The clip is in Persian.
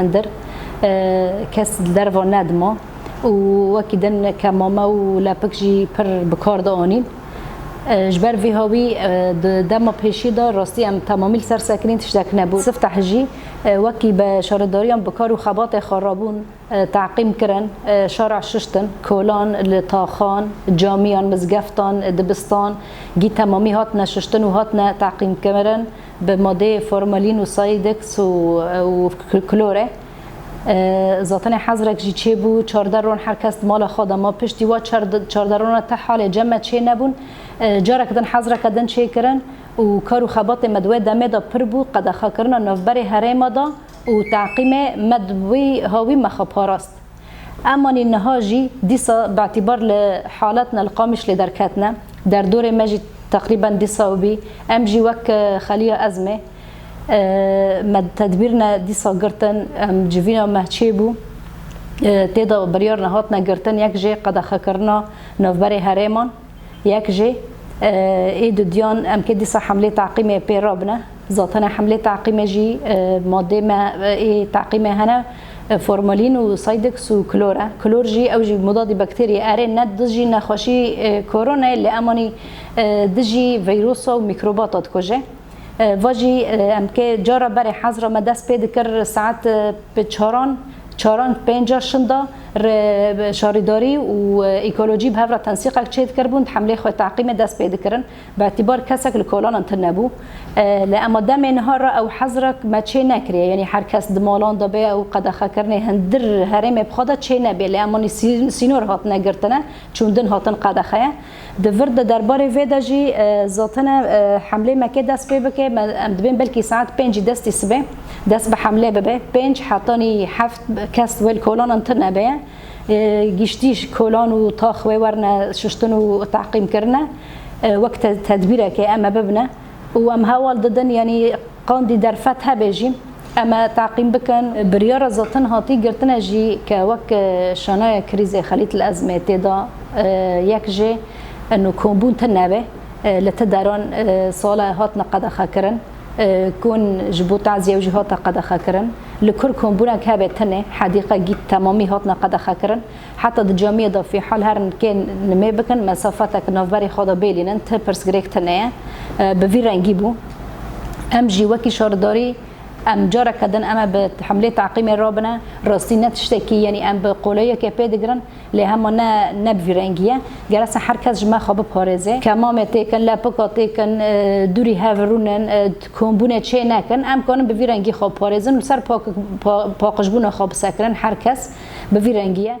اندر کس در و ندما و وکیدن کماما و لپکجی پر بکار دانین جبر وی هاوی دما پیشی دا راستی ام تمامی سر سکنین تشتک نبود سفتح جی وکی به شارداریان بکار و خبات خرابون تعقیم کرن شارع ششتن کولان لطاخان جامیان مزگفتان دبستان گی تمامی هات نششتن و هات نه تعقیم کرن به ماده فرمالین و سایدکس و کلوره زاتن حضرك جي چه 14 رون هر کس مال خدا ما پشتی و 14 رون تا حال جمع چه نبون جارك دن حضرك دن چه کرن و کارو خبات مدوه دمه دا پر بو قد خاکرنا نوبر هرم دا و تعقیم مدوی هاوی مخابهاراست اما نهاجی دیسا باعتبار لحالتنا القامش لدركاتنا در دور مجي تقريبا دیسا و بی ام جي وك خليه ازمه مد تدبیرنا دیسا گرتن جوینا مهچه بو تیدا بریار نهاتنا گرتن یک جه قد خکرنا نوبر هرمان یک جه ایدو دیان ام که دیسا حمله تعقیم پیرابنه ذاتنا حمله تعقیم جی ماده ما تعقیم هنه فرمالین و سایدکس و کلور جی او جی مضاد بکتری اره ند دجی نخوشی کرونا اللي امانی دجی ویروس و میکروباتات کجه واجی ام که جارا بر حضر ما دست پید کر ساعت به چاران پنجا شندا شارداری و ایکولوژی به هفته تنسیق چید کربوند حمله خو تعقیم دست پید کرن به اعتبار کسک لکولان انت نبو لأما دم نهار او حضرك ما چه نکریه یعنی هر کس دمالان دبه او قد خکرنه هندر هرم بخدا چه نبی لأما سینور هات نگرتنه چوندن هاتن قد خیه دورد دربار ویدا جی ذاتنا حمله مکه دست پی بکه ام دبین بلکی ساعت 5 دستی سبه دست به حمله ببه 5 حتانی 7 کس ول کولان انت نبه گشتیش کولان و تاخ و ورنه ششتن و تعقیم کرنه وقت تدبیره که اما ببنه و ام هوال ددن یعنی قاندی در فتح بجیم اما تعقیم بکن بریار ذاتن هاتی گرتنه جی که وقت شانای کریز خلیط الازمه تدا یک جه انه کمبون تنبه لتداران سال هات نقد خاکرن كون جبو تعزيه وجهات قد خاكرن لكل كومبونا كابه تنه حديقه جيت تمامي هاتنا قد خاكرن حتى الجامعه دا في حال هر كان نمي بكن مسافتك نوبري خدا بيلين انت برسغريك تنه بفي رنجيبو ام جي وكي شارداري ام جارا کدن اما به حمله تعقیم رابنه راستی نتشتکی یعنی ام به قولایی که پیدگرن لی همه نه نبویرنگیه گرسن هر کس جمع خواب پارزه کمام تیکن لپکا تیکن دوری هفرونن کمبونه چه نکن ام کانن بویرنگی خواب پارزن و سر پاکشبون خواب سکرن هر کس بویرنگیه